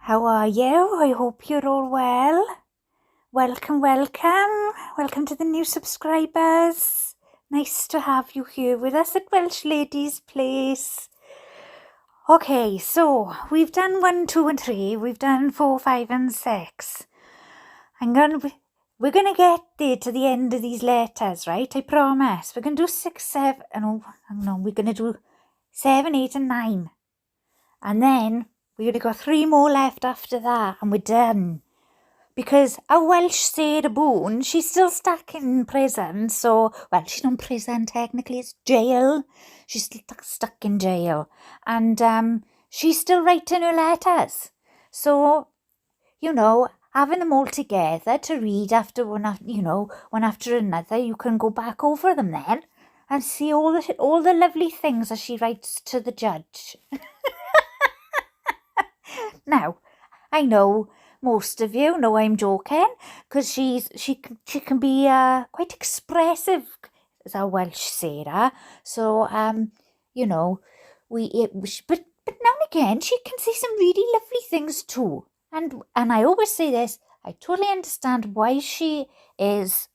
How are you? I hope you're all well. Welcome to the new subscribers. Nice to have you here with us at Welsh Lady's place. Okay, so we've done 1, 2 and 3. We've done 4, 5 and 6. We're gonna get there to the end of these letters, right? I promise. We're gonna do 6, 7, we're gonna do 7, 8 and 9. And then we've only got 3 more left after that and we're done. Because a Welsh Sarah Boone, she's still stuck in prison. So, well, she's not in prison technically, it's jail. She's still stuck in jail. And she's still writing her letters. So, having them all together to read after one after another, you can go back over them then and see all the lovely things that she writes to the judge. Now, I know most of you know I'm joking because she can be quite expressive as a Welsh Sarah. So but now and again she can say some really lovely things too. And I always say this, I totally understand why she is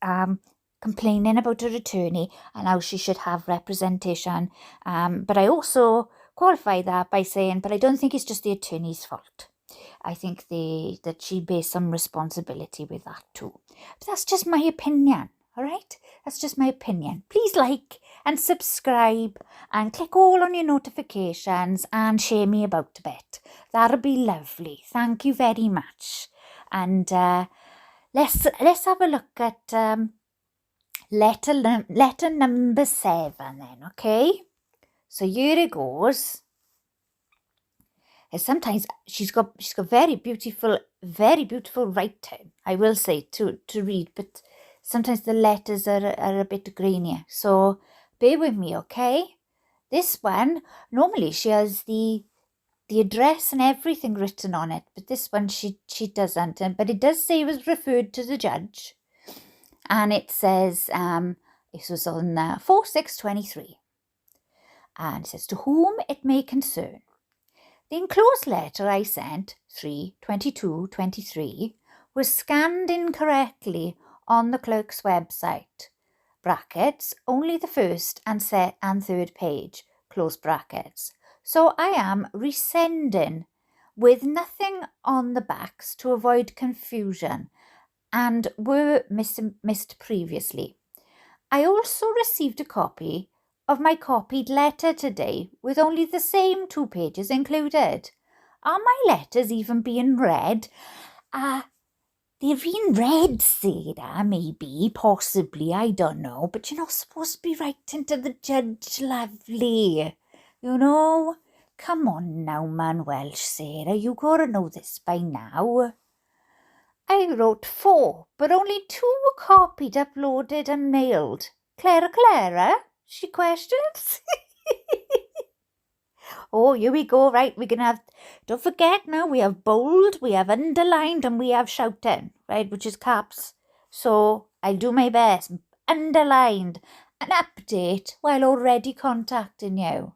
complaining about her attorney and how she should have representation. But I also qualify that by saying, but I don't think it's just the attorney's fault. I think that she bears some responsibility with that too. But that's just my opinion, all right? That's just my opinion. Please like and subscribe and click all on your notifications and share me about a bit. That'll be lovely. Thank you very much. And let's have a look at letter number 7 then, okay? So here it goes. Sometimes she's got very beautiful writing, I will say, to read, but sometimes the letters are a bit grainier. So bear with me, okay? This one, normally she has the address and everything written on it, but this one she doesn't. But it does say it was referred to the judge, and it says this was on 4/6/23, and it says, to whom it may concern. The enclosed letter I sent, 3/22/23, was scanned incorrectly on the clerk's website. Brackets, only the first and third page, close brackets. So I am resending with nothing on the backs to avoid confusion and were missed previously. I also received a copy of my copied letter today with only the same 2 pages included. Are my letters even being read? They're being read, Sarah, maybe, possibly, I don't know, but you're not supposed to be writing to the judge, lovely. Come on now, man, Welsh Sarah, you gotta know this by now. I wrote 4, but only 2 were copied, uploaded and mailed. Clara? She questions. Oh, here we go, right? We're going to have, don't forget now, we have bold, we have underlined, and we have shouting, right? Which is caps. So I'll do my best. Underlined, an update while already contacting you.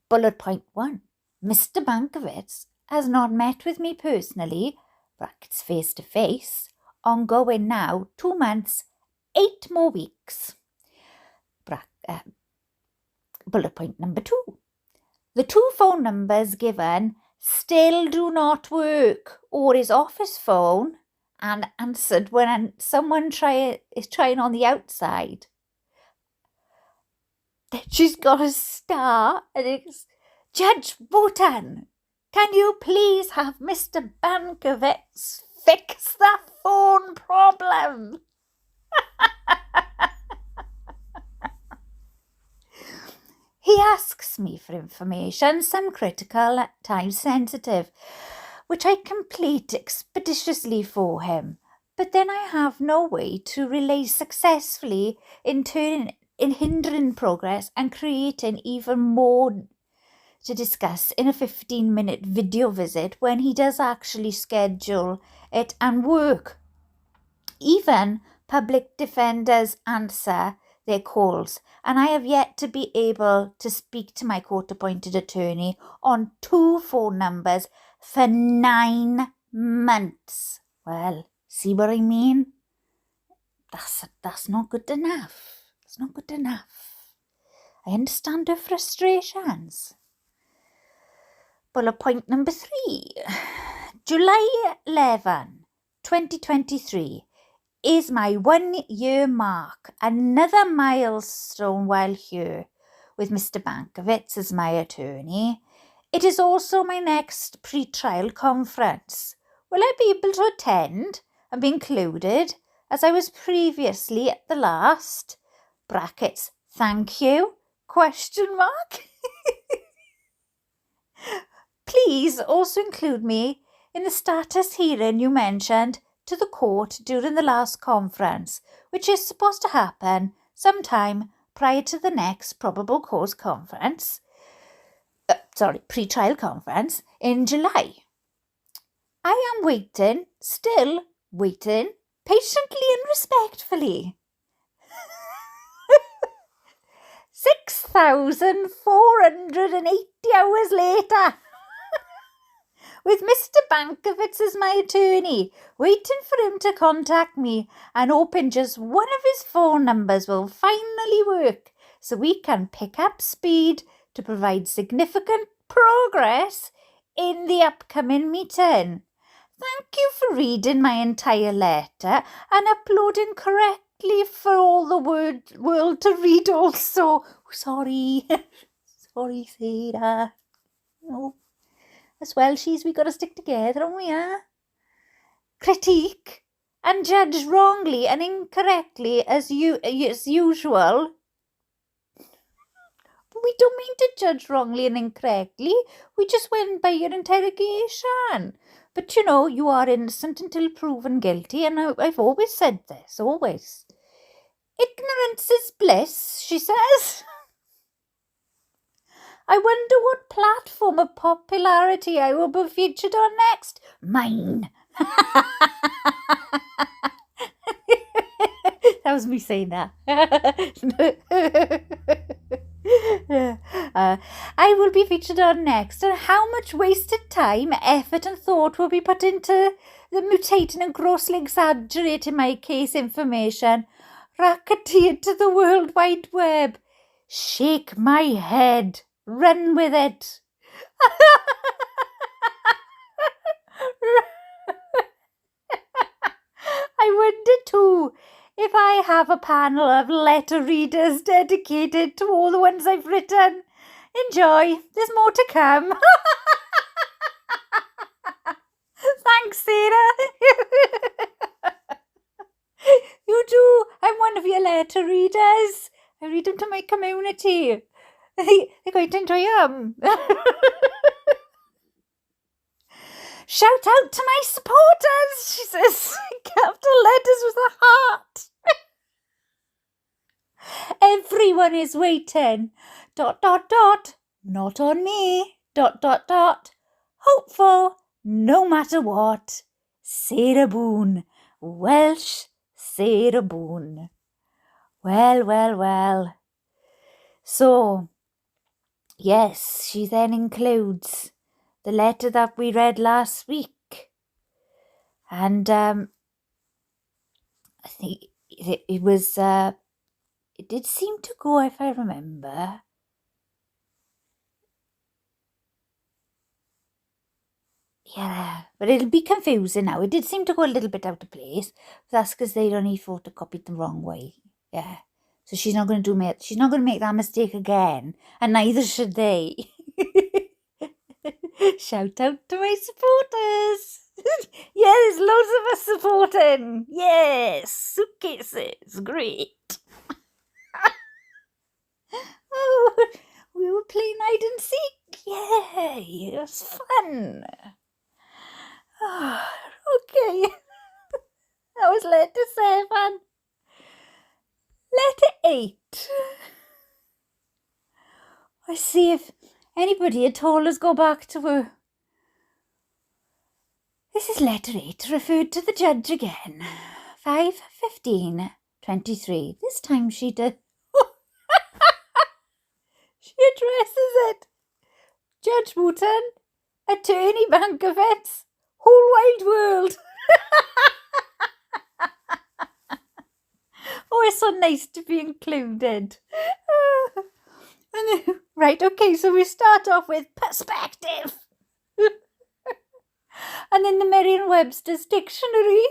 Bullet point 1. Mr. Bankovitz has not met with me personally, brackets face to face, ongoing now 2 months, 8 more weeks. Bullet point number 2. The 2 phone numbers given still do not work, or his office phone and answered when someone is trying on the outside. Then she's got a star and it's, Judge Wotan, can you please have Mr. Bankovitz fix the phone problem? He asks me for information, some critical, at times sensitive, which I complete expeditiously for him. But then I have no way to relay successfully in hindering progress and creating even more to discuss in a 15-minute video visit when he does actually schedule it and work. Even public defenders answer their calls, and I have yet to be able to speak to my court-appointed attorney on 2 phone numbers for 9 months. Well, see what I mean? That's not good enough. It's not good enough. I understand her frustrations. Bullet point number 3. July 11, 2023 is my 1-year mark. Another milestone while here with Mr. Bankovitz as my attorney. It is also my next pre-trial conference. Will I be able to attend and be included as I was previously at the last? Brackets, thank you, question mark. Please also include me in the status hearing you mentioned to the court during the last conference, which is supposed to happen sometime prior to the next probable cause conference, pre-trial conference in July. I am waiting, still waiting, patiently and respectfully. 6,480 hours later, with Mr. Bankovitz as my attorney, waiting for him to contact me and hoping just one of his phone numbers will finally work so we can pick up speed to provide significant progress in the upcoming meeting. Thank you for reading my entire letter and uploading correctly for all the world to read also. Sorry. Sorry, Sarah. Oh. As Welshies, we got to stick together, haven't we, Critique and judge wrongly and incorrectly as usual. We don't mean to judge wrongly and incorrectly. We just went by your interrogation. But, you are innocent until proven guilty, and I've always said this, always. Ignorance is bliss, she says. I wonder what platform of popularity I will be featured on next. Mine. That was me saying that. I will be featured on next, and how much wasted time, effort and thought will be put into the mutating and grossly exaggerating my case information, racketeered to the World Wide Web. Shake my head. Run with it. I wonder too if I have a panel of letter readers dedicated to all the ones I've written. Enjoy. There's more to come. Thanks, Sarah. You too. I'm one of your letter readers. I read them to my community. They quite enjoy them. Shout out to my supporters, she says. Capital letters with a heart. Everyone is waiting. ... Not on me. ... Hopeful, no matter what. Sarah Boone. Welsh Sarah Boone. Well. So, yes, she then includes the letter that we read last week. And I think it was, it did seem to go, if I remember. Yeah, but it'll be confusing now. It did seem to go a little bit out of place. But that's because they'd only photocopied the wrong way. Yeah. So she's not going to make that mistake again, and neither should they. Shout out to my supporters. Yeah, there's loads of us supporting. Yes, suitcases, great. Oh, we were playing hide and seek. Yay, it was fun. Oh, okay. That was letter 7. Letter 8. I see if anybody at all has gone back to her. This is letter 8, referred to the judge again. 5/15/23. This time she did. She addresses it. Judge Wooten, attorney Bankovets, whole wide world. Oh, it's so nice to be included. Right, okay, so we start off with perspective. And in the Merriam-Webster's dictionary,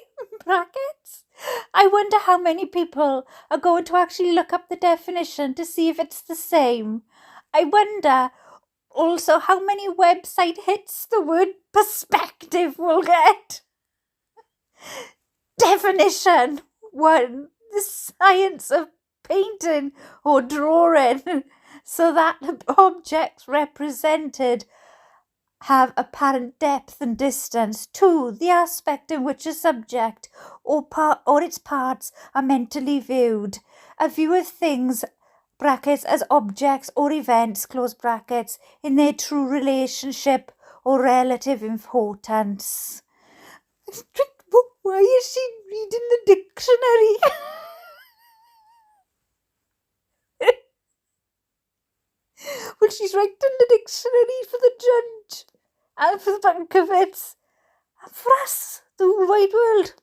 brackets, I wonder how many people are going to actually look up the definition to see if it's the same. I wonder also how many website hits the word perspective will get. Definition 1. The science of painting or drawing so that the objects represented have apparent depth and distance. 2. The aspect in which a subject or its parts are mentally viewed. A view of things, brackets, as objects or events, close brackets, in their true relationship or relative importance. Why is she reading the dictionary? Well, she's writing the dictionary for the judge and for the Bankovets and for us, the whole wide world.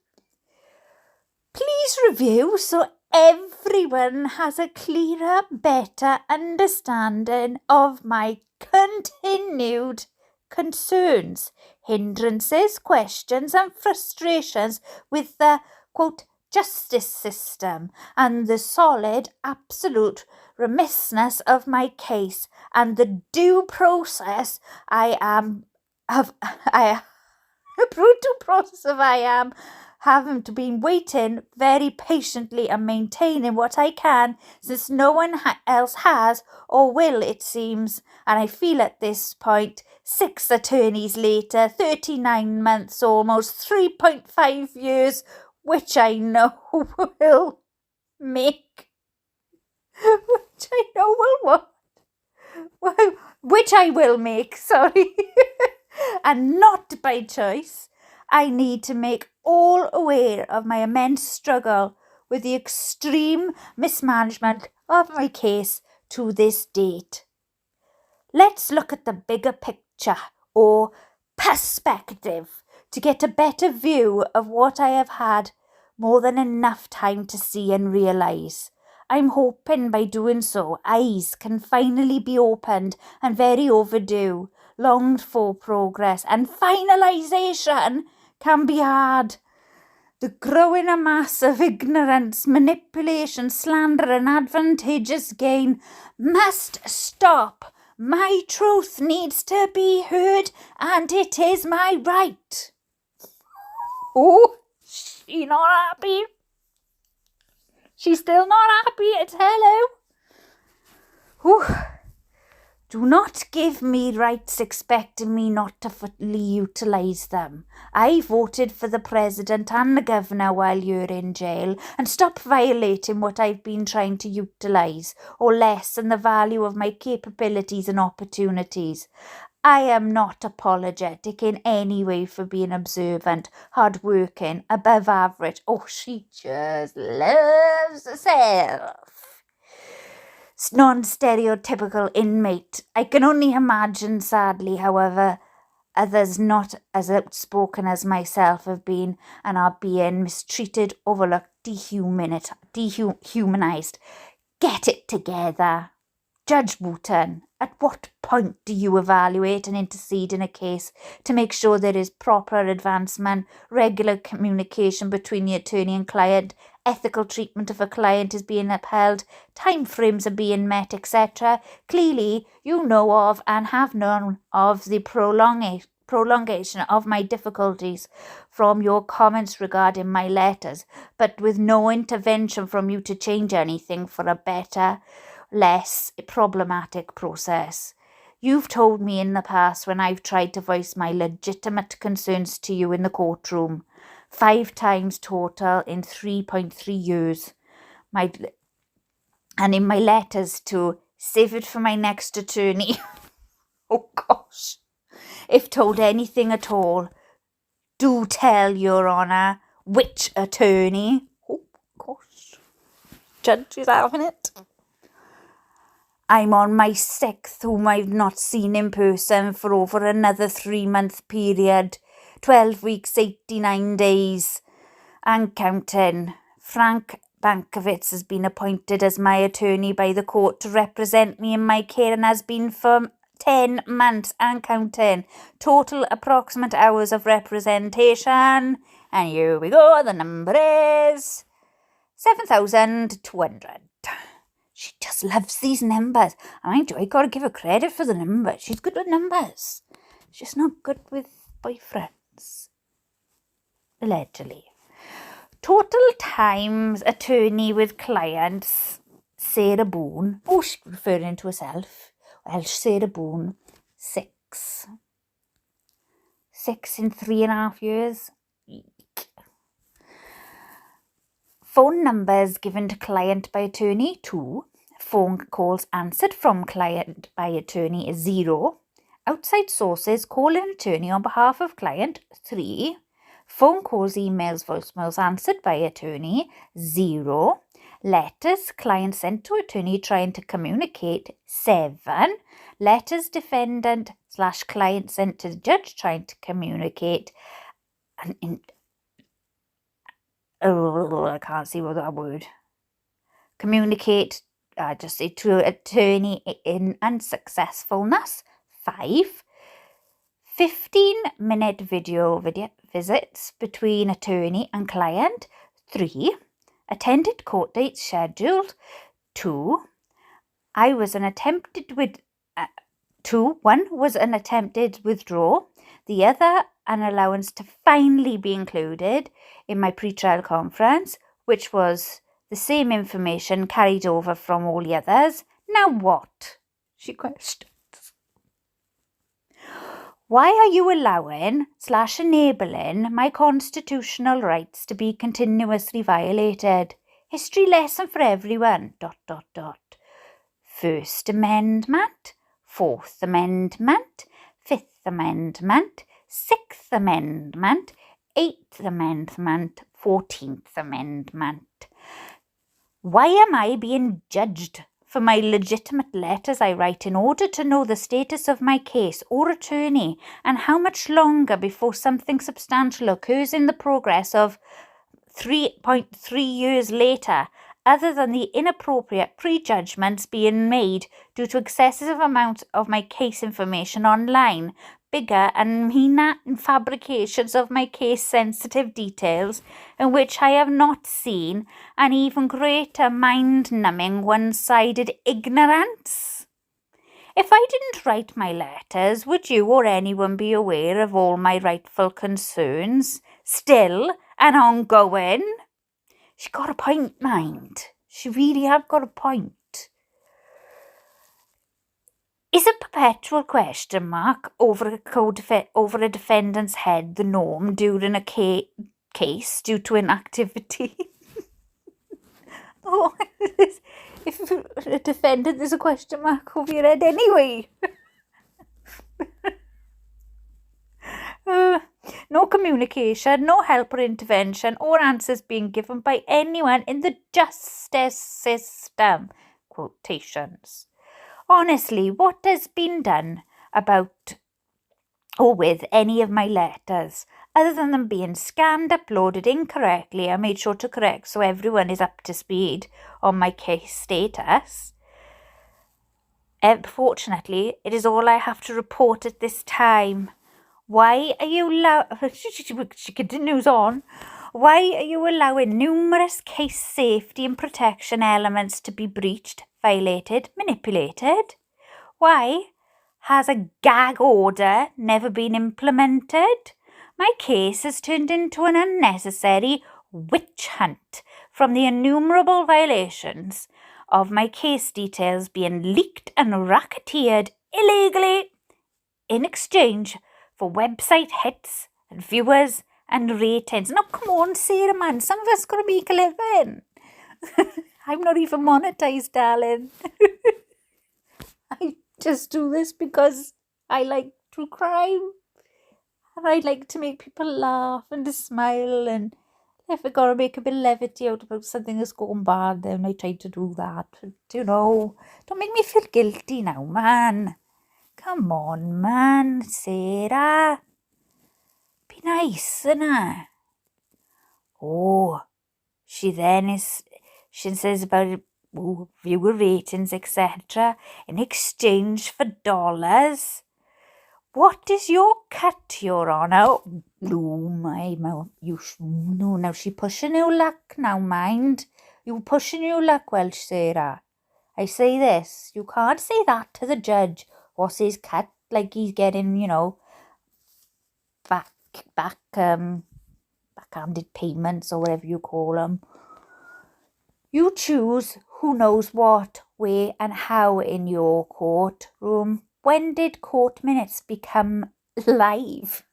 Please review so everyone has a clearer, better understanding of my continued concerns, hindrances, questions and frustrations with the, quote, justice system and the solid, absolute remissness of my case and the due process having to be waiting very patiently and maintaining what I can, since no one else has or will, it seems. And I feel at this point, 6 attorneys later, 39 months almost, 3.5 years, which I know will make. Which I know will what? Well, which I will make, sorry. And not by choice. I need to make all aware of my immense struggle with the extreme mismanagement of my case to this date. Let's look at the bigger picture, or perspective, to get a better view of what I have had more than enough time to see and realise. I'm hoping by doing so, eyes can finally be opened and very overdue. Longed for progress and finalisation can be hard. The growing mass of ignorance, manipulation, slander and advantageous gain must stop. My truth needs to be heard and it is my right. Oh, she's not happy. She's still not happy. It's hello. Whew. Do not give me rights expecting me not to fully utilise them. I voted for the President and the Governor while you're in jail, and stop violating what I've been trying to utilise or lessen the value of my capabilities and opportunities. I am not apologetic in any way for being observant, hard-working, above average. Oh, she just loves herself. Non-stereotypical inmate. I can only imagine, sadly, however, others not as outspoken as myself have been and are being mistreated, overlooked, dehumanised. Get it together. Judge Wooten, at what point do you evaluate and intercede in a case to make sure there is proper advancement, regular communication between the attorney and client, ethical treatment of a client is being upheld, timeframes are being met, etc.? Clearly, you know of and have known of the prolongation of my difficulties from your comments regarding my letters, but with no intervention from you to change anything for a better, less problematic process. You've told me in the past when I've tried to voice my legitimate concerns to you in the courtroom, 5 times total in 3.3 years. And in my letters to save it for my next attorney. Oh gosh. If told anything at all, do tell, Your Honour, which attorney. Oh gosh. Judge is having it. I'm on my 6th whom I've not seen in person for over another 3-month period. 12 weeks, 89 days and counting. Frank Bankovitz has been appointed as my attorney by the court to represent me in my care and has been for 10 months and counting. Total approximate hours of representation. And here we go, the number is 7,200. She just loves these numbers. I got to give her credit for the numbers. She's good with numbers. She's just not good with boyfriends. Allegedly. Total times attorney with clients, Sarah Boone. Oh, she's referring to herself. Welsh Sarah Boone, 6. 6 in 3.5 years. Phone numbers given to client by attorney, 2. Phone calls answered from client by attorney is 0. Outside sources call an attorney on behalf of client, 3. Phone calls, emails, voicemails answered by attorney, 0. Letters client sent to attorney trying to communicate, 7. Letters defendant / client sent to the judge trying to communicate. I can't see what that word. Communicate, just say to attorney in unsuccessfulness, 5. 15-minute video visits between attorney and client, 3. Attended court dates scheduled, 2. One was an attempted withdrawal, the other an allowance to finally be included in my pre-trial conference, which was the same information carried over from all the others. Now what? She questioned. Why are you allowing / enabling my constitutional rights to be continuously violated? History lesson for everyone, ... First Amendment, 4th Amendment, 5th Amendment, 6th Amendment, 8th Amendment, 14th Amendment. Why am I being judged for my legitimate letters I write in order to know the status of my case or attorney and how much longer before something substantial occurs in the progress of 3.3 years later, other than the inappropriate prejudgments being made due to excessive amounts of my case information online, bigger and meaner fabrications of my case-sensitive details in which I have not seen, and even greater mind-numbing one-sided ignorance? If I didn't write my letters, would you or anyone be aware of all my rightful concerns, still and ongoing? She got a point, mind. She really have got a point. Is a perpetual question mark over a defendant's head the norm during a case due to inactivity? Oh, if a defendant, there's a question mark over your head anyway. No communication, no help or intervention or answers being given by anyone in the justice system. Quotations. Honestly, what has been done about or with any of my letters, other than them being scanned, uploaded incorrectly? I made sure to correct so everyone is up to speed on my case status. Fortunately, it is all I have to report at this time. Why are you she continues on. Why are you allowing numerous case safety and protection elements to be breached, violated, manipulated? Why has a gag order never been implemented? My case has turned into an unnecessary witch hunt from the innumerable violations of my case details being leaked and racketeered illegally in exchange for website hits and viewers and ratings. Now, come on, Sarah, man. Some of us got to make a living. I'm not even monetized, darling. I just do this because I like true crime. And I like to make people laugh and to smile and If I gotta make a bit of levity out about something that's gone bad, then I try to do that. But, don't make me feel guilty now, man. Come on, man, Sarah. Be nice, innit? Oh, she says about viewer ratings, etc. in exchange for dollars. What is your cut, Your Honour? Oh, my mouth. Now she pushing your luck now, mind. You pushing your luck, Welsh Sarah. I say this, you can't say that to the judge. What's his cut? Like he's getting, backhanded payments or whatever you call them. You choose who knows what, where and how in your courtroom. When did court minutes become live?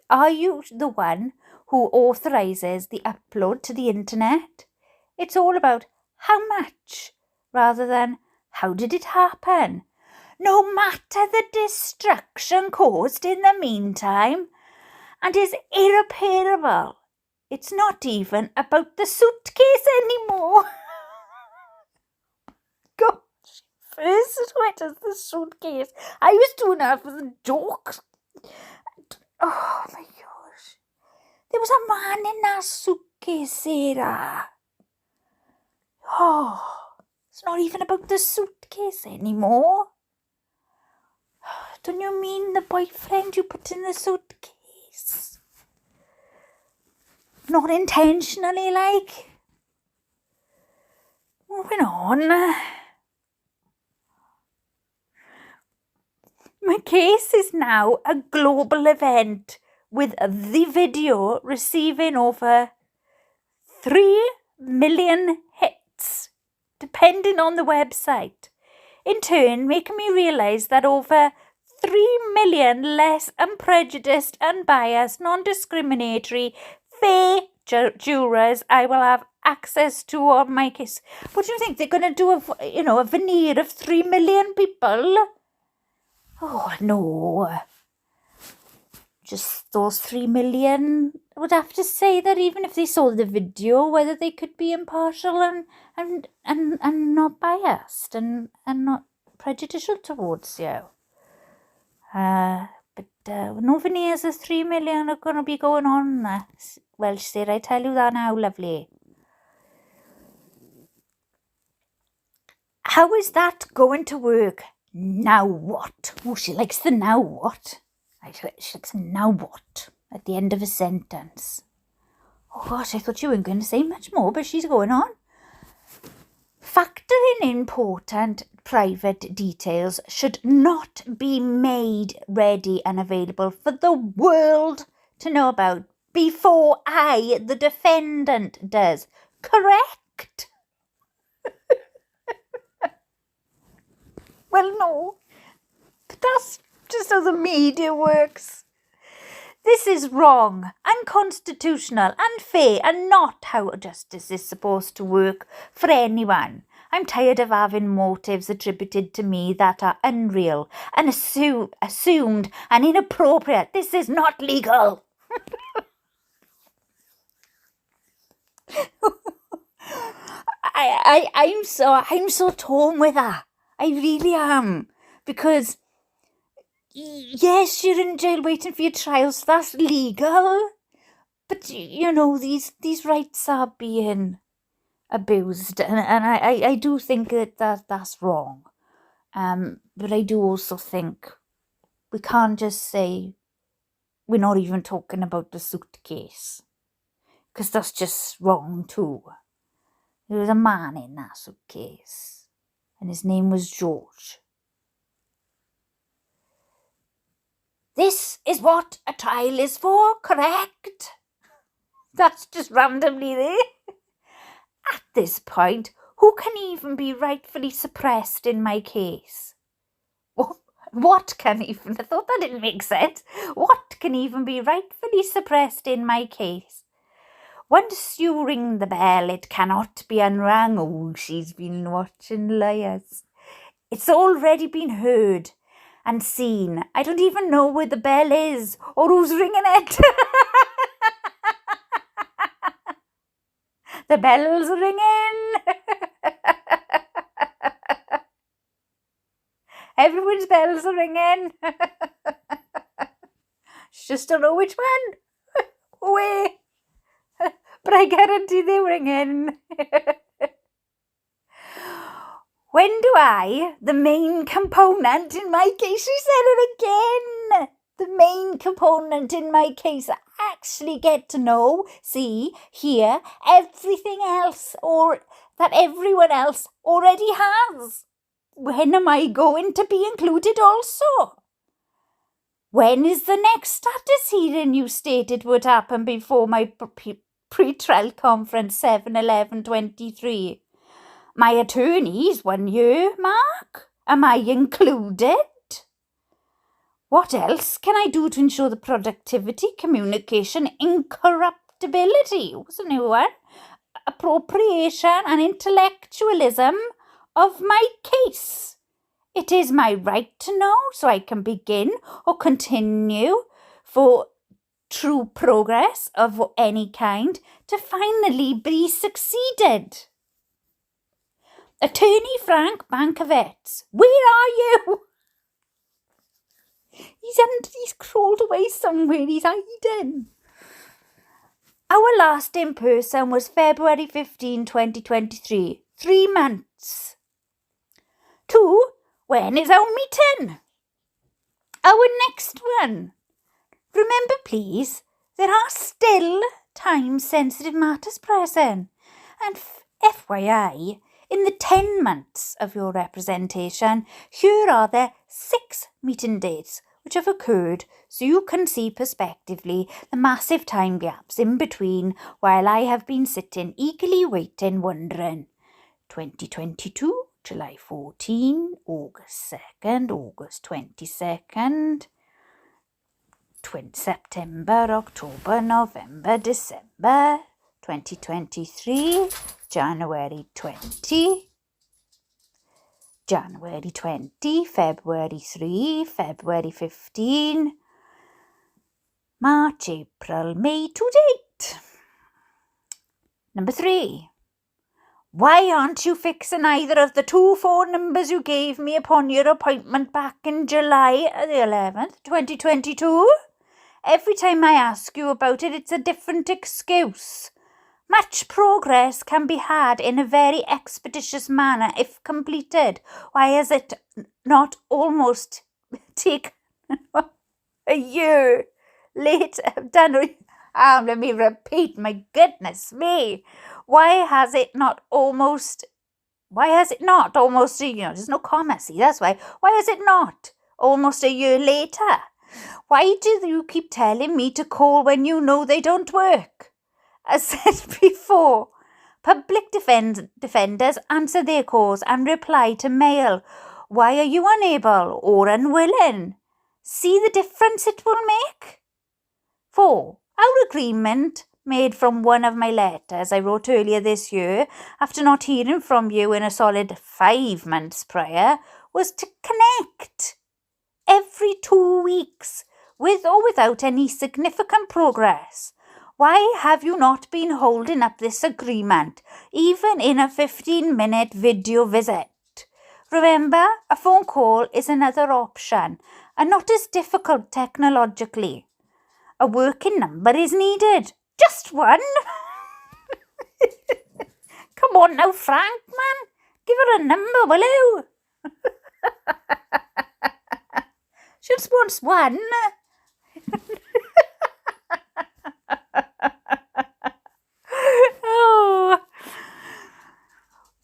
Are you the one who authorises the upload to the internet? It's all about how much rather than how did it happen. No matter the destruction caused in the meantime and is irreparable. It's not even about the suitcase anymore. Gosh, first went as the suitcase. I was doing that for the jokes. Oh my gosh. There was a man in that suitcase, Sarah. Oh, it's not even about the suitcase anymore. Don't you mean the boyfriend you put in the suitcase? Not intentionally, like. Moving on. My case is now a global event with the video receiving over 3 million hits, depending on the website. In turn, making me realise that over 3 million less unprejudiced, unbiased, non-discriminatory, fair jurors I will have access to on my case. What do you think? They're going to do a veneer of 3 million people? Oh, no. Just those 3 million would have to say that even if they saw the video, whether they could be impartial and not biased and not prejudicial towards you. But no veneers of 3 million are going to be going on. Welsh Sarah, I tell you that now, lovely. How is that going to work? Now what? Oh, she likes the now what. She likes now what at the end of a sentence. Oh gosh, I thought you weren't going to say much more, but she's going on. Factoring in important private details should not be made ready and available for the world to know about before I, the defendant, does. Correct? Well, no. But that's just how the media works. This is wrong, unconstitutional, unfair, and not how justice is supposed to work for anyone. I'm tired of having motives attributed to me that are unreal and assumed and inappropriate. This is not legal. I'm so torn with that. I really am, because yes, you're in jail waiting for your trial, so that's legal. But these rights are being abused, and I do think that's wrong. But I do also think we can't just say we're not even talking about the suitcase, because that's just wrong too. There was a man in that suitcase, and his name was George. This is what a trial is for, correct? That's just randomly there. At this point, who can even be rightfully suppressed in my case? What can even... I thought that didn't make sense. What can even be rightfully suppressed in my case? Once you ring the bell, it cannot be unrung. Oh, she's been watching Liars. It's already been heard, and seen. I don't even know where the bell is or who's ringing it. The bell's ringing. Everyone's bells are ringing. Just don't know which one. Where? But I guarantee they're ringing. When do I, the main component in my case, she said it again, the main component in my case, actually get to know, see, hear everything else or that everyone else already has? When am I going to be included also? When is the next status hearing you stated would happen before my pre-trial conference 7/11/23? My attorney's 1 year mark? Am I included? What else can I do to ensure the productivity, communication, incorruptibility, what's a new one? Appropriation and intellectualism of my case? It is my right to know so I can begin or continue for true progress of any kind to finally be succeeded. Attorney Frank Bankovets, where are you? He's crawled away somewhere, he's hiding. Our last in person was February 15, 2023. 3 months. 2, when is our meeting? Our next one. Remember, please, there are still time-sensitive matters present. And FYI, in the 10 months of your representation, here are the 6 meeting dates which have occurred so you can see prospectively the massive time gaps in between while I have been sitting eagerly waiting, wondering. 2022, July 14, August 2nd, August 22nd, September, October, November, December, 2023, January 20, January 20, February 3, February 15, March, April, May to date. Number 3. Why aren't you fixing either of the 2 phone numbers you gave me upon your appointment back in July the 11th, 2022? Every time I ask you about it, it's a different excuse. Much progress can be had in a very expeditious manner if completed. Why has it not almost taken a year later? Let me repeat, my goodness me. Why has it not almost a year? There's no comma, see, that's why. Why is it not almost a year later? Why do you keep telling me to call when you know they don't work? As said before, public defenders answer their calls and reply to mail. Why are you unable or unwilling? See the difference it will make? 4. Our agreement, made from one of my letters I wrote earlier this year, after not hearing from you in a solid 5 months prior, was to connect every 2 weeks, with or without any significant progress. Why have you not been holding up this agreement, even in a 15-minute video visit? Remember, a phone call is another option, and not as difficult technologically. A working number is needed. Just one. Come on now, Frank, man. Give her a number, will you? Just wants one. Oh.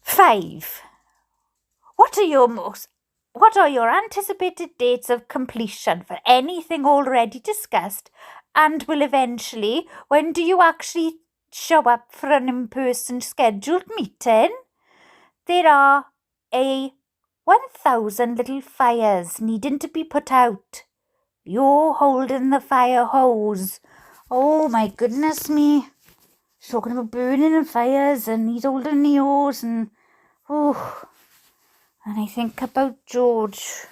5. What are your anticipated dates of completion for anything already discussed, and will eventually, when do you actually show up for an in-person scheduled meeting? There are 1,000 little fires needing to be put out. You're holding the fire hose. Oh my goodness me. She's talking about burning and fires, and he's holding the hose, and and I think about George.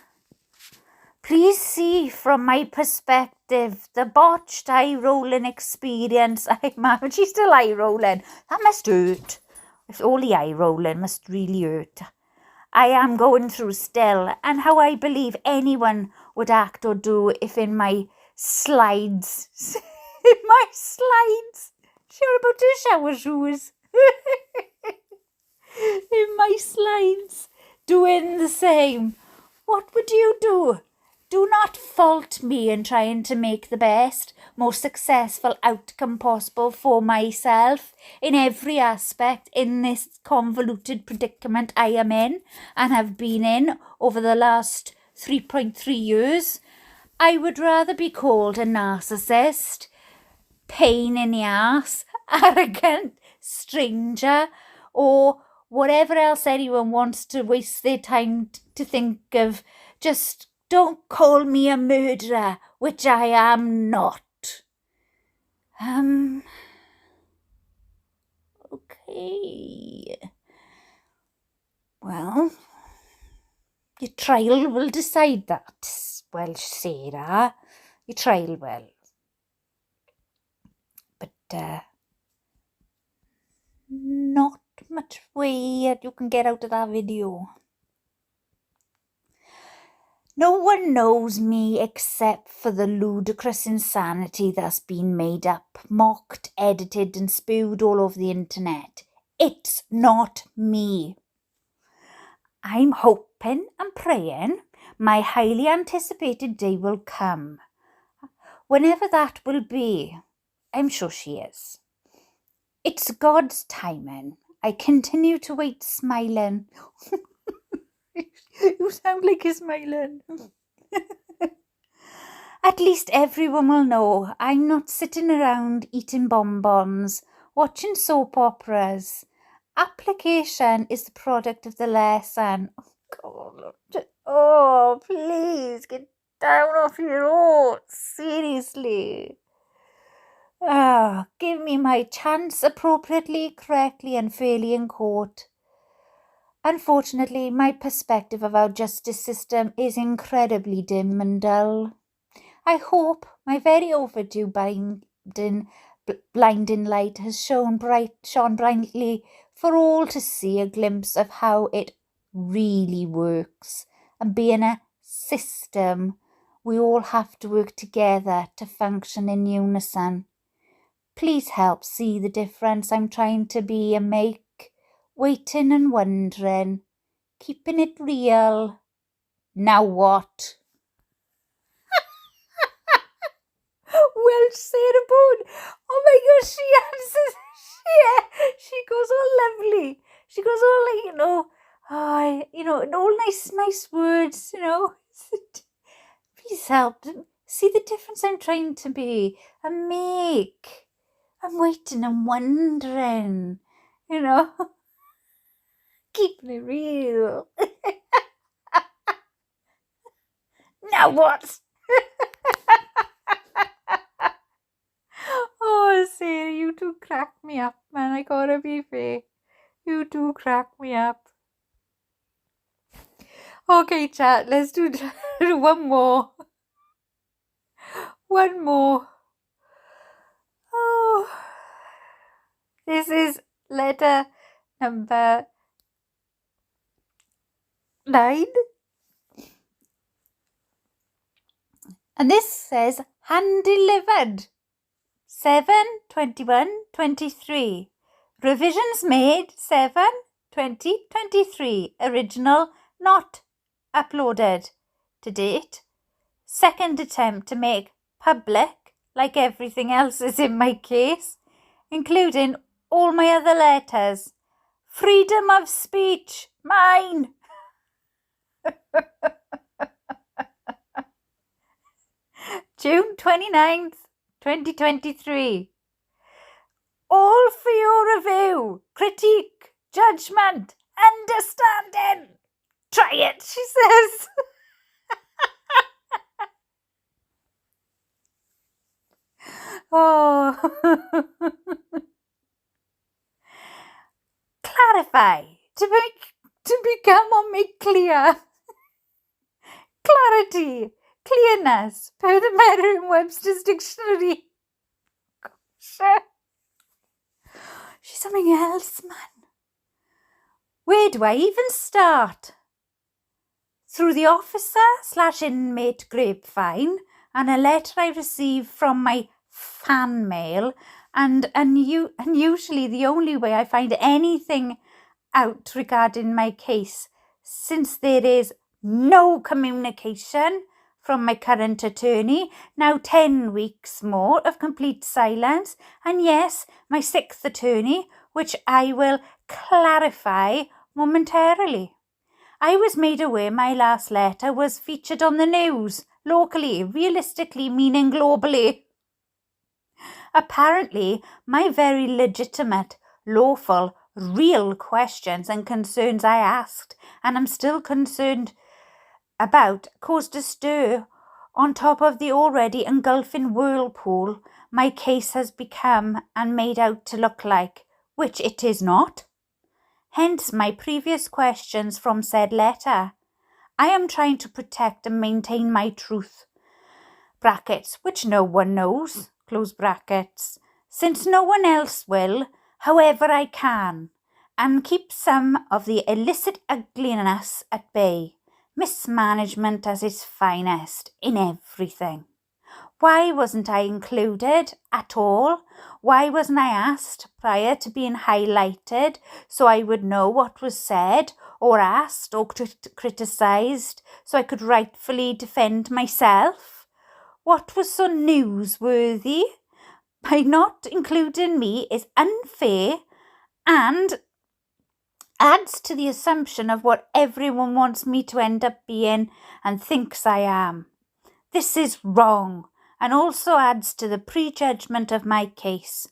Please see from my perspective the botched eye rolling experience I managed. She's still eye rolling. That must hurt. If all the eye rolling must really hurt. I am going through still, and how I believe anyone would act or do if in my slides, you're about to shower shoes, in my slides, doing the same. What would you do? Do not fault me in trying to make the best, most successful outcome possible for myself in every aspect in this convoluted predicament I am in and have been in over the last 3.3 years. I would rather be called a narcissist, pain in the ass, arrogant, stranger, or whatever else anyone wants to waste their time to think of. Just don't call me a murderer, which I am not. Okay. Well, your trial will decide that, Welsh Sarah. Your trial will. But, not much way you can get out of that video. No one knows me except for the ludicrous insanity that's been made up, mocked, edited and spewed all over the internet. It's not me. I'm hoping and praying my highly anticipated day will come. Whenever that will be, I'm sure she is. It's God's timing. I continue to wait smiling. You sound like you're smiling. At least everyone will know I'm not sitting around eating bonbons, watching soap operas. Application is the product of the lesson. Oh, God. Oh, please get down off your horse. Seriously. Give me my chance appropriately, correctly and fairly in court. Unfortunately, my perspective of our justice system is incredibly dim and dull. I hope my very overdue blinding light has shone brightly for all to see a glimpse of how it really works. And being a system, we all have to work together to function in unison. Please help see the difference I'm trying to be and make. Waiting and wondering, keeping it real. Now what? Welsh Sarah Boone. Oh my gosh, she answers. She goes all lovely. She goes all like, all nice words, Please help see the difference I'm trying to be and make. I'm waiting and wondering, keeping it real. Now what? Oh, Sarah, you do crack me up, man. I gotta be fair. You do crack me up. Okay, chat, let's do one more. One more. Oh, this is letter number 9. And this says, hand delivered. 7/21/23. Revisions made 7/20/23. Original not uploaded. To date, second attempt to make public, like everything else is in my case, including all my other letters. Freedom of speech, mine. June 29th, 2023. All for your review, critique, judgment, understanding. Try it, she says. Oh. Clarify, to become or make clear. Clarity, clearness per the Merriam-Webster's dictionary. Gosh. She's something else, man. Where do I even start? Through the officer/inmate grapevine and a letter I received from my fan mail, and usually the only way I find anything out regarding my case, since there is no communication from my current attorney, now 10 weeks more of complete silence, and yes, my 6th attorney, which I will clarify momentarily. I was made aware my last letter was featured on the news, locally, realistically meaning globally. Apparently, my very legitimate, lawful, real questions and concerns I asked, and am still concerned about, caused a stir. On top of the already engulfing whirlpool my case has become and made out to look like, which it is not. Hence my previous questions from said letter. I am trying to protect and maintain my truth, brackets, which no one knows, close brackets, since no one else will, however I can, and keep some of the illicit ugliness at bay, mismanagement as its finest in everything. Why wasn't I included at all? Why wasn't I asked prior to being highlighted so I would know what was said or asked or criticised so I could rightfully defend myself? What was so newsworthy? By not including me is unfair and adds to the assumption of what everyone wants me to end up being and thinks I am. This is wrong, and also adds to the prejudgment of my case.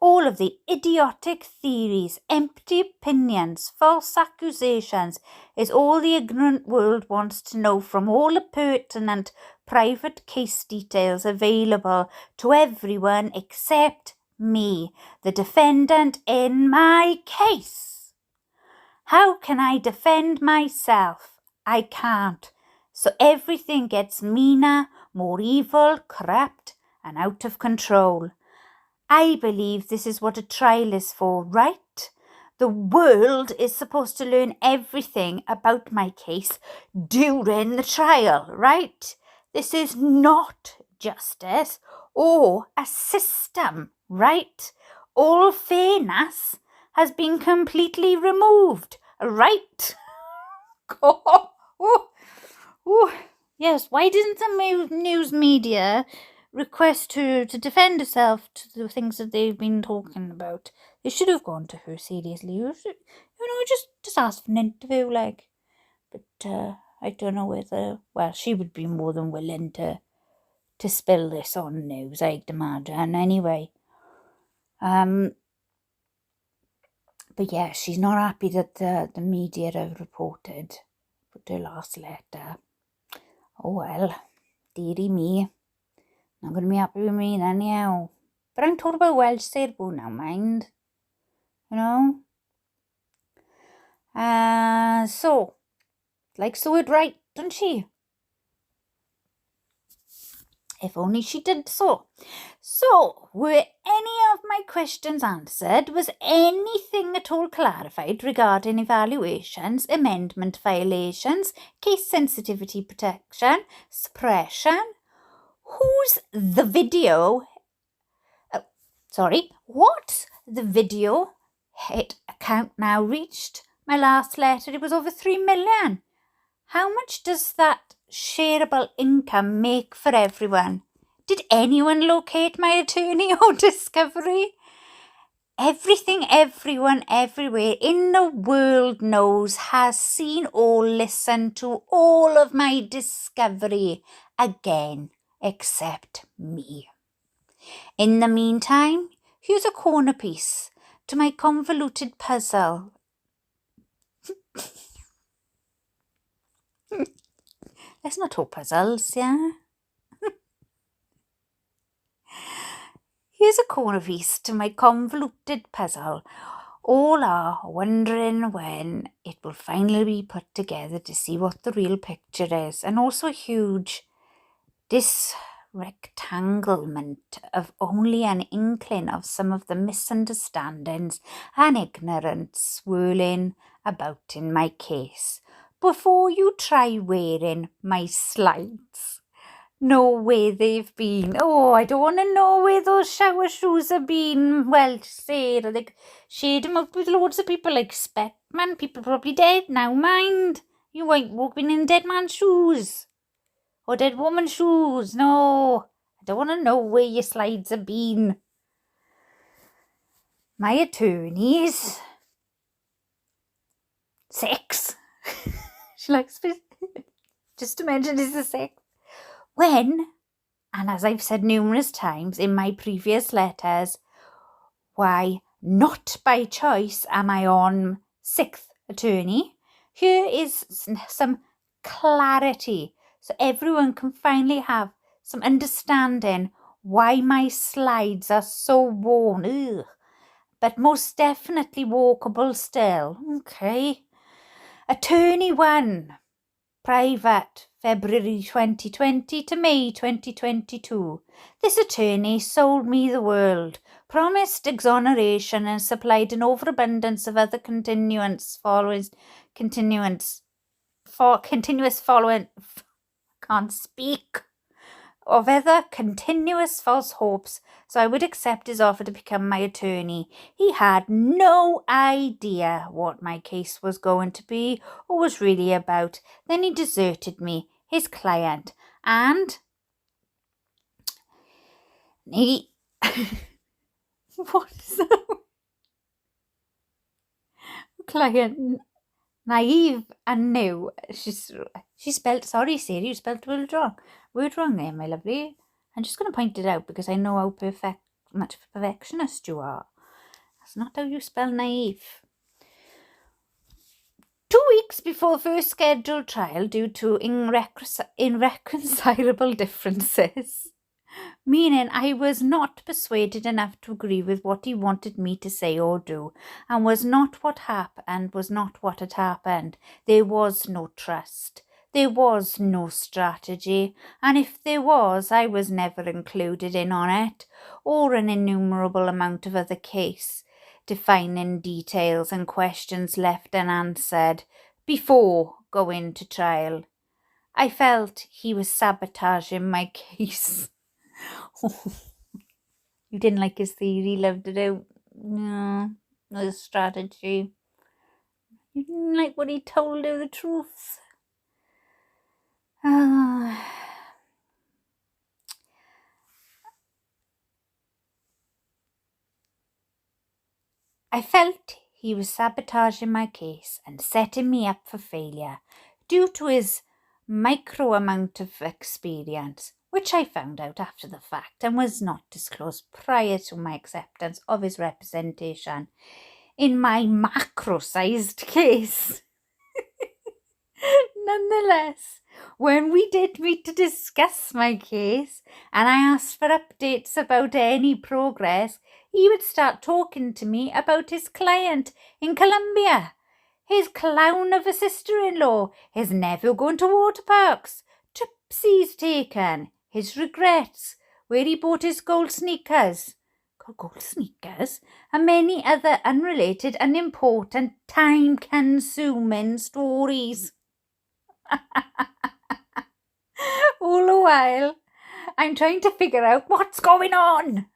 All of the idiotic theories, empty opinions, false accusations is all the ignorant world wants to know from all the pertinent private case details available to everyone except me, the defendant in my case. How can I defend myself? I can't. So everything gets meaner, more evil, corrupt, and out of control. I believe this is what a trial is for, right? The world is supposed to learn everything about my case during the trial, right? This is not justice or a system, right? All fairness has been completely removed, right? Yes, why didn't the news media request her to defend herself to the things that they've been talking about? They should have gone to her seriously. Just ask for an interview, like. But I don't know whether, well, she would be more than willing to spill this on news, I'd imagine, anyway. But yeah, she's not happy that the media have reported her last letter. Oh well, dearie me. Not going to be happy with me then, yeah. But I'm talking about Welsh Sarah Boone now, mind. You know? So, likes the word right, doesn't she? If only she did so. So, were any of my questions answered? Was anything at all clarified regarding evaluations, amendment violations, case sensitivity protection, suppression? Who's the video? What's the video hit account now reached? My last letter, it was over 3 million. How much does that shareable income make for everyone? Did anyone locate my attorney or discovery? Everything, everyone, everywhere in the world knows, has seen or listened to all of my discovery again, except me. In the meantime, here's a corner piece to my convoluted puzzle. Let's not talk puzzles, yeah? Here's a corner piece to my convoluted puzzle. All are wondering when it will finally be put together to see what the real picture is. And also a huge This rectanglement of only an inkling of some of the misunderstandings and ignorance swirling about in my case before you try wearing my slides. Know where they've been. Oh, I don't want to know where those shower shoes have been. Well, Sarah, like, shade them up with loads of people. Like, expect, man, people probably dead now, mind. You ain't walking in dead man's shoes. Or dead woman's shoes. No, I don't want to know where your slides have been. My attorneys. 6. She likes just to mention this is 6. When, and as I've said numerous times in my previous letters, why not by choice am I on 6th attorney? Here is some clarity so everyone can finally have some understanding why my slides are so worn. Ugh. But most definitely walkable still. Okay. Attorney 1. Private, February 2020 to May 2022. This attorney sold me the world, promised exoneration and supplied an overabundance of other continuous following, can't speak, of other continuous false hopes, so I would accept his offer to become my attorney. He had no idea what my case was going to be or was really about. Then he deserted me, his client, and he... What is that? Client... Naive and new. She spelled, sorry Sarah, you spelled the word wrong there, my lovely. I'm just going to point it out because I know how much perfectionist you are. That's not how you spell naive. 2 weeks before first scheduled trial due to irreconcilable differences. Meaning I was not persuaded enough to agree with what he wanted me to say or do, and was not what happened, was not what had happened. There was no trust. There was no strategy, and if there was, I was never included in on it, or an innumerable amount of other case, defining details and questions left unanswered before going to trial. I felt he was sabotaging my case. You didn't like his theory, loved it out. No, his strategy. You didn't like what he told you the truth. I felt he was sabotaging my case and setting me up for failure due to his micro amount of experience, which I found out after the fact and was not disclosed prior to my acceptance of his representation in my macro-sized case. Nonetheless, when we did meet to discuss my case and I asked for updates about any progress, he would start talking to me about his client in Colombia, his clown of a sister-in-law, his nephew going to water parks, trips he's taken, his regrets, where he bought his gold sneakers, and many other unrelated, unimportant, time-consuming stories. All the while, I'm trying to figure out what's going on.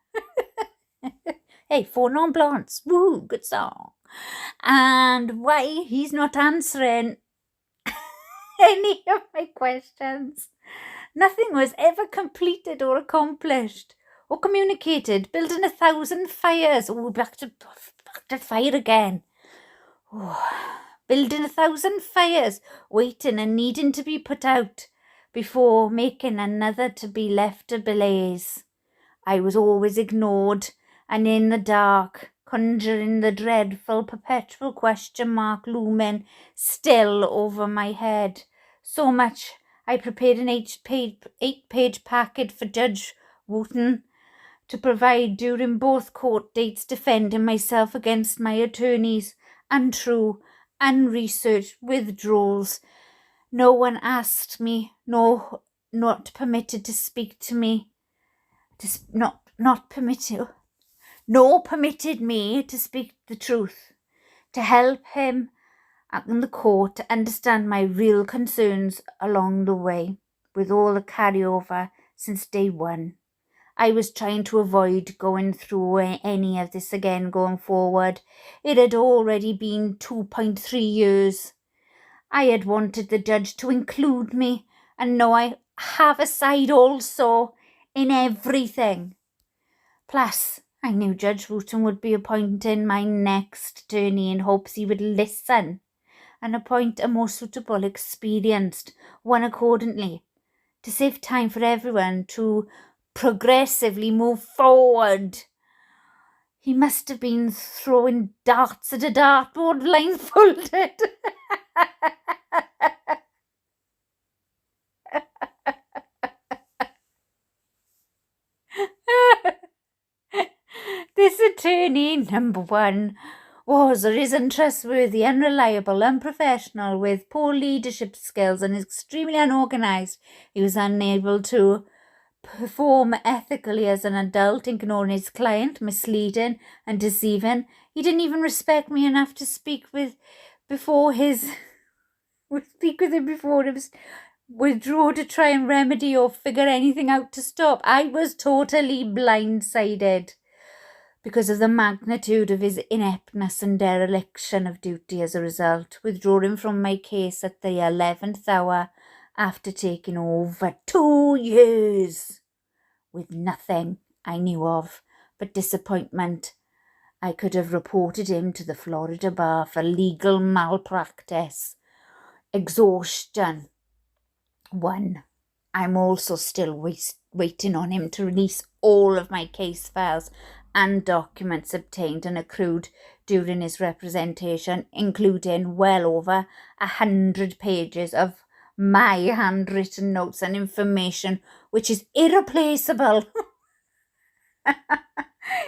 Hey, Four Non Blondes, woo, good song. And why he's not answering any of my questions. Nothing was ever completed or accomplished or communicated. Building 1,000 fires. Oh, back to fire again. Oh, building 1,000 fires, waiting and needing to be put out before making another to be left ablaze. I was always ignored and in the dark, conjuring the dreadful perpetual question mark looming still over my head. So much I prepared an 8-page packet for Judge Wooten to provide during both court dates, defending myself against my attorneys. Untrue, unresearched withdrawals. No one asked me, no not permitted to speak to me, not permitted, nor permitted me to speak the truth, to help him in the court to understand my real concerns along the way, with all the carryover since day one. I was trying to avoid going through any of this again going forward. It had already been 2.3 years. I had wanted the judge to include me, and now I have a side also in everything. Plus, I knew Judge Wooten would be appointing my next attorney in hopes he would listen and appoint a more suitable, experienced one accordingly, to save time for everyone to progressively move forward. He must have been throwing darts at a dartboard blindfolded. This attorney, number one, was or is untrustworthy, unreliable, unprofessional, with poor leadership skills and extremely unorganised. He was unable to perform ethically as an adult, ignoring his client, misleading and deceiving. He didn't even respect me enough to speak with him before it was withdraw to try and remedy or figure anything out to stop. I was totally blindsided because of the magnitude of his ineptness and dereliction of duty as a result, withdrawing from my case at the 11th hour after taking over 2 years with nothing I knew of but disappointment. I could have reported him to the Florida bar for legal malpractice, exhaustion. 1. I'm also still waiting on him to release all of my case files and documents obtained and accrued during his representation, including well over 100 pages of my handwritten notes and information, which is irreplaceable.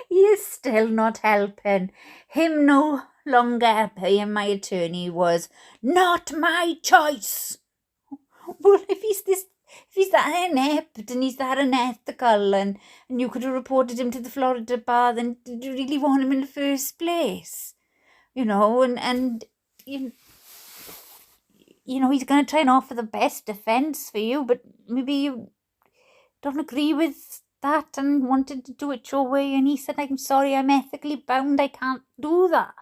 He is still not helping. Him no longer being my attorney was not my choice. Well, if he's that inept and he's that unethical and you could have reported him to the Florida bar, then did you really want him in the first place? You know, and you know, he's going to try and offer the best defence for you, but maybe you don't agree with that and wanted to do it your way, and he said, I'm sorry, I'm ethically bound, I can't do that.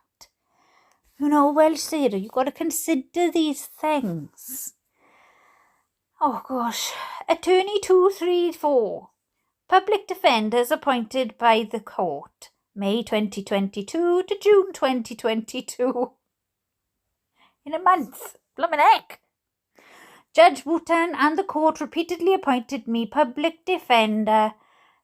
You know, Welsh Sarah, you've got to consider these things. Oh gosh. Attorney 234. Public defenders appointed by the court, May 2022 to June 2022. In a month. Bloomin' heck. Judge Wooten and the court repeatedly appointed me public defender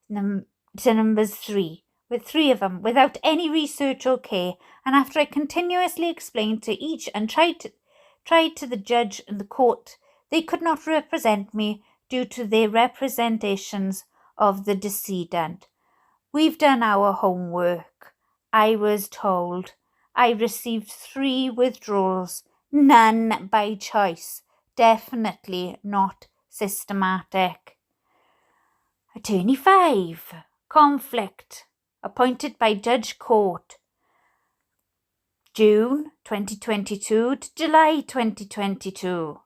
to numbers 3, with 3 of them, without any research or care, and after I continuously explained to each and tried to the judge and the court they could not represent me due to their representations of the decedent. We've done our homework, I was told. I received 3 withdrawals, none by choice, definitely not systematic. Attorney 5, conflict, appointed by Judge Court, June 2022 to July 2022.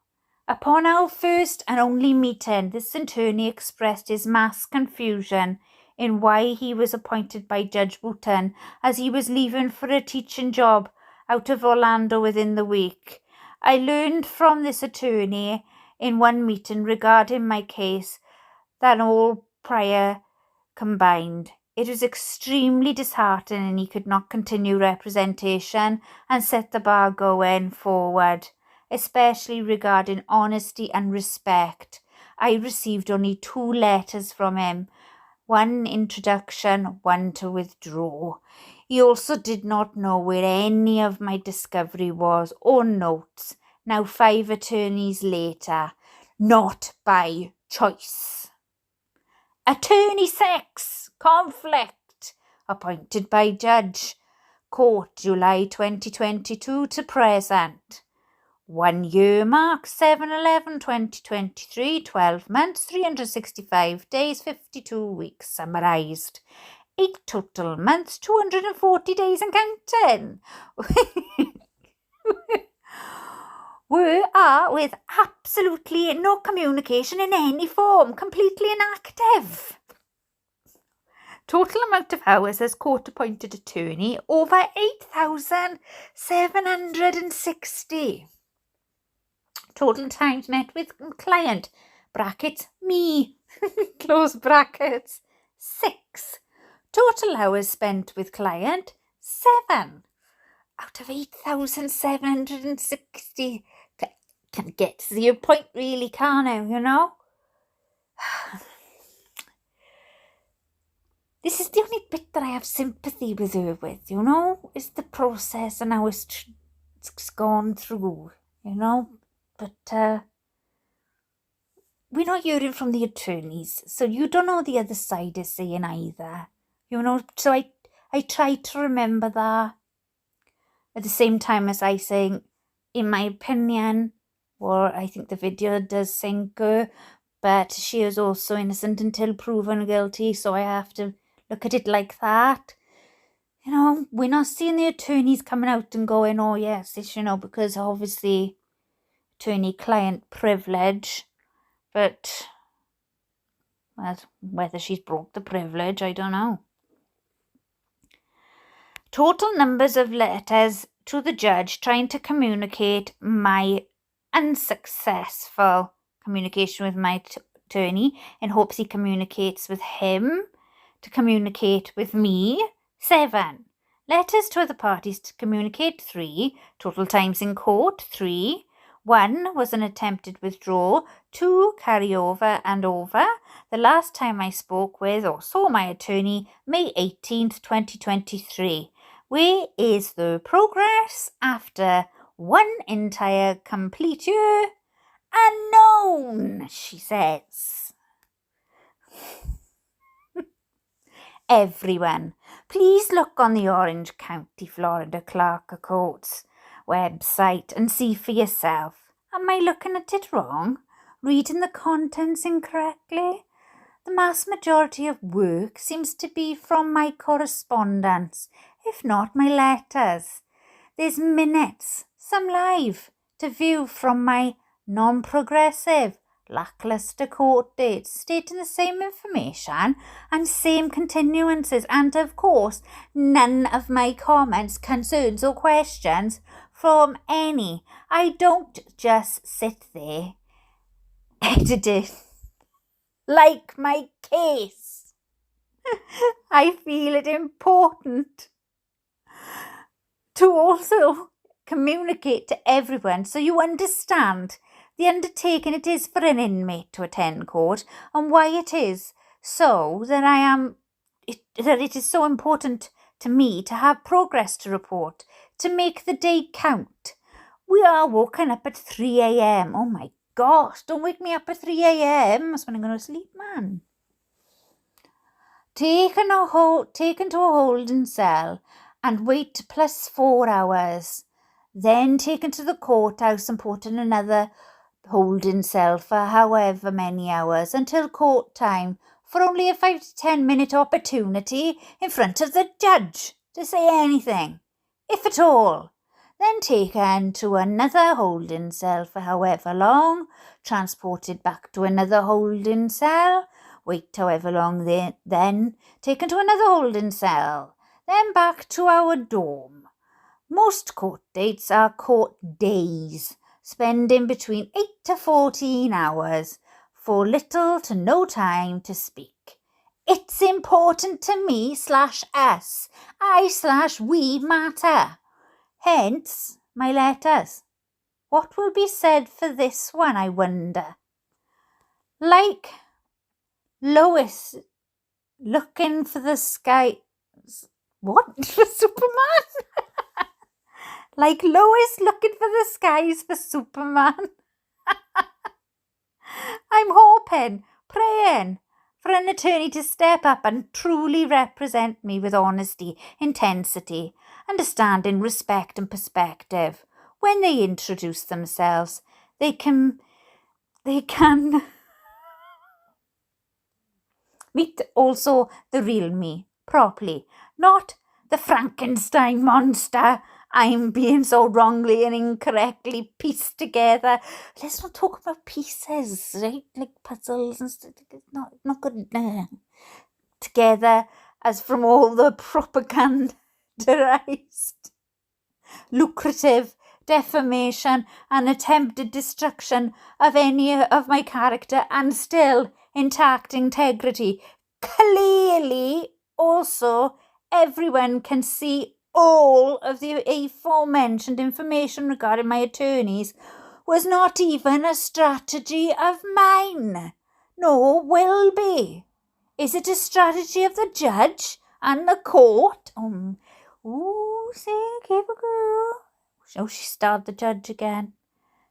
Upon our first and only meeting, this attorney expressed his mass confusion in why he was appointed by Judge Wooten, as he was leaving for a teaching job out of Orlando within the week. I learned from this attorney in one meeting regarding my case that all prior combined. It was extremely disheartening he could not continue representation and set the bar going forward, especially regarding honesty and respect. I received only 2 letters from him, 1 introduction, 1 to withdraw. He also did not know where any of my discovery was or notes, now 5 attorneys later, not by choice. Attorney 6, conflict, appointed by Judge Court, July 2022 to present. 1 year mark, 7/11/2023, 12 months, 365 days, 52 weeks summarised. 8 total months, 240 days and counting. We are with absolutely no communication in any form, completely inactive. Total amount of hours as court-appointed attorney, over 8,760. Total times met with client, brackets, me, close brackets, 6. Total hours spent with client, 7. Out of 8,760. Can get to the point really, can't I, you know? This is the only bit that I have sympathy with her with, you know, is the process and how it's gone through, you know. But we're not hearing from the attorneys, so you don't know what the other side is saying either, you know. So I try to remember that at the same time as I saying, in my opinion, or I think the video does sink her, but she is also innocent until proven guilty, so I have to look at it like that. You know, we're not seeing the attorneys coming out and going, oh yes, it's, you know, because obviously attorney-client privilege, but well, whether she's broke the privilege, I don't know. Total numbers of letters to the judge trying to communicate my unsuccessful communication with my attorney in hopes he communicates with him to communicate with me, 7. Letters to other parties to communicate, 3. Total times in court, 3. 1 was an attempted withdrawal, 2 carry over and over. The last time I spoke with or saw my attorney, May 18th, 2023. Where is the progress after 1 entire complete year? Unknown, she says. Everyone, please look on the Orange County, Florida Clerk Court's website and see for yourself. Am I looking at it wrong? Reading the contents incorrectly? The mass majority of work seems to be from my correspondence, if not my letters. There's minutes, some live, to view from my non-progressive, lackluster court dates stating the same information and same continuances, and of course none of my comments, concerns or questions from any. I don't just sit there, edit it like my case. I feel it important to also communicate to everyone so you understand the undertaking it is for an inmate to attend court and why it is so that it is so important to me to have progress to report, to make the day count. We are woken up at 3 a.m. Oh my gosh, don't wake me up at 3 a.m. That's when I'm going to sleep, man. Taken to a holding cell and wait +4 hours. Then taken to the courthouse and put in another holding cell for however many hours until court time for only a 5 to 10 minute opportunity in front of the judge to say anything, if at all. Then taken to another holding cell for however long, transported back to another holding cell, wait however long, then taken to another holding cell, then back to our dorm. Most court dates are court days, spending between 8 to 14 hours for little to no time to speak. It's important to me /us, I/we matter. Hence, my letters. What will be said for this one, I wonder? Like Lois looking for the sky. What? For Superman? Like Lois looking for the skies for Superman. I'm hoping, praying for an attorney to step up and truly represent me with honesty, intensity, understanding, respect and perspective. when they introduce themselves, they can meet also the real me properly, not the Frankenstein monster I'm being so wrongly and incorrectly pieced together. Let's not talk about pieces, right? Like puzzles and stuff. Not good. Together as from all the propagandized, lucrative defamation and attempted destruction of any of my character and still intact integrity. Clearly, also, everyone can see all of the aforementioned information regarding my attorneys was not even a strategy of mine, nor will be. Is it a strategy of the judge and the court? Say, careful girl. Oh, she starred the judge again.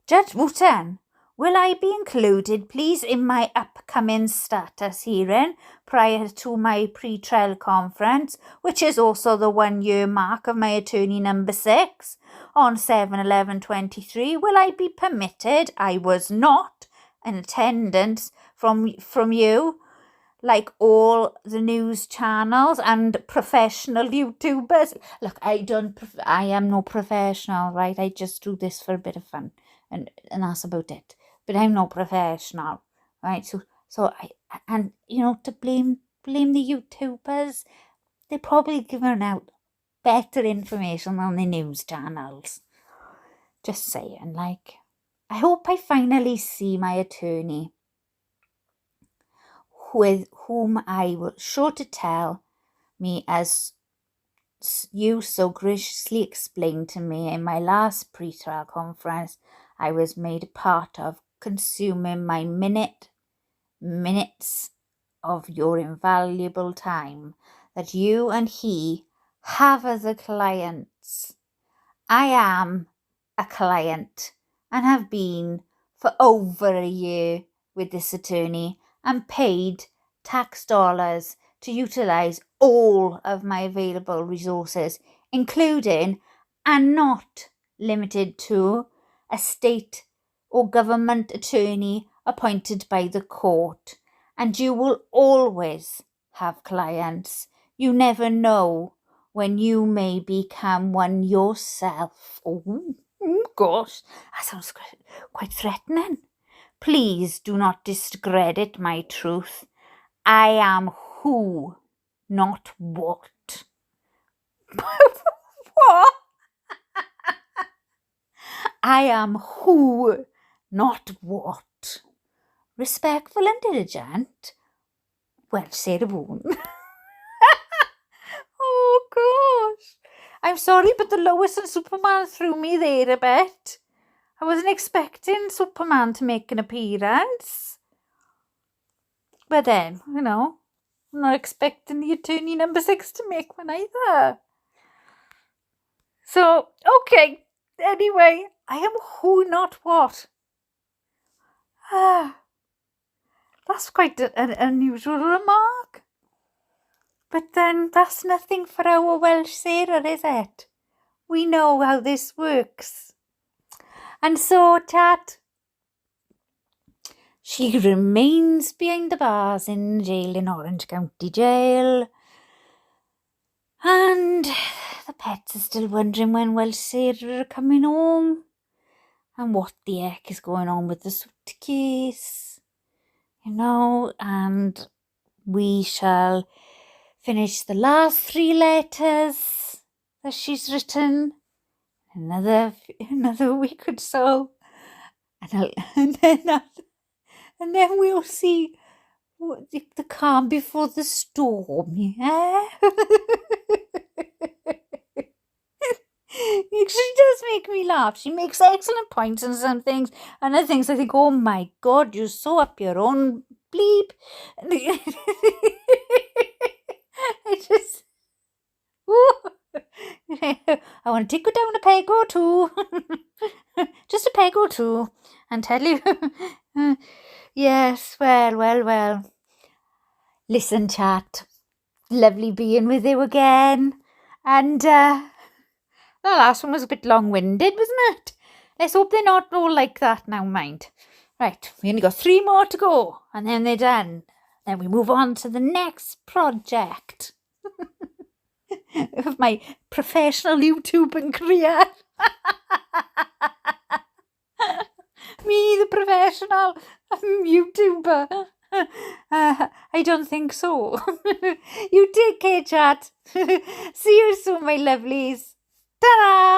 Judge Wooten, will I be included, please, in my upcoming status hearing prior to my pre-trial conference, which is also the 1-year mark of my attorney number 6, on 7/11/23? Will I be permitted? I was not in attendance from you, like all the news channels and professional YouTubers. Look, I am no professional, right? I just do this for a bit of fun, and that's about it. But I'm no professional, right? So to blame the YouTubers, they're probably giving out better information than the news channels. Just saying, like, I hope I finally see my attorney, with whom I was sure to tell me, as you so graciously explained to me in my last pre-trial conference I was made a part of, consuming my minutes of your invaluable time, that you and he have other clients. I am a client and have been for over a year with this attorney and paid tax dollars to utilize all of my available resources, including and not limited to a state or government attorney appointed by the court. And you will always have clients. You never know when you may become one yourself. Oh gosh, that sounds quite threatening. Please do not discredit my truth. I am who, not what. What? I am who, not what. Respectful and diligent, Welsh Sarah Boone. Oh gosh. I'm sorry, but the Lois and Superman threw me there a bit. I wasn't expecting Superman to make an appearance. But then, I'm not expecting the attorney number 6 to make one either. So, okay. Anyway, I am who, not what. That's quite an unusual remark. But then that's nothing for our Welsh Sarah, is it? We know how this works. And so, chat, she remains behind the bars in jail in Orange County Jail. And the pets are still wondering when Welsh Sarah are coming home and what the heck is going on with the suitcase, and we shall finish the last 3 letters that she's written another week or so, and then we'll see the calm before the storm, yeah. She does make me laugh. She makes excellent points on some things, and other things I think, oh my God, you're so up your own bleep. I want to take her down a peg or two, just a peg or two, and tell you, yes, well. Listen, chat, lovely being with you again, and the last one was a bit long-winded, wasn't it? Let's hope they're not all like that now, mind. Right, we only got 3 more to go, and then they're done. Then we move on to the next project of my professional YouTubing career. Me, the professional YouTuber. I don't think so. You take care, chat. See you soon, my lovelies. Ta-da!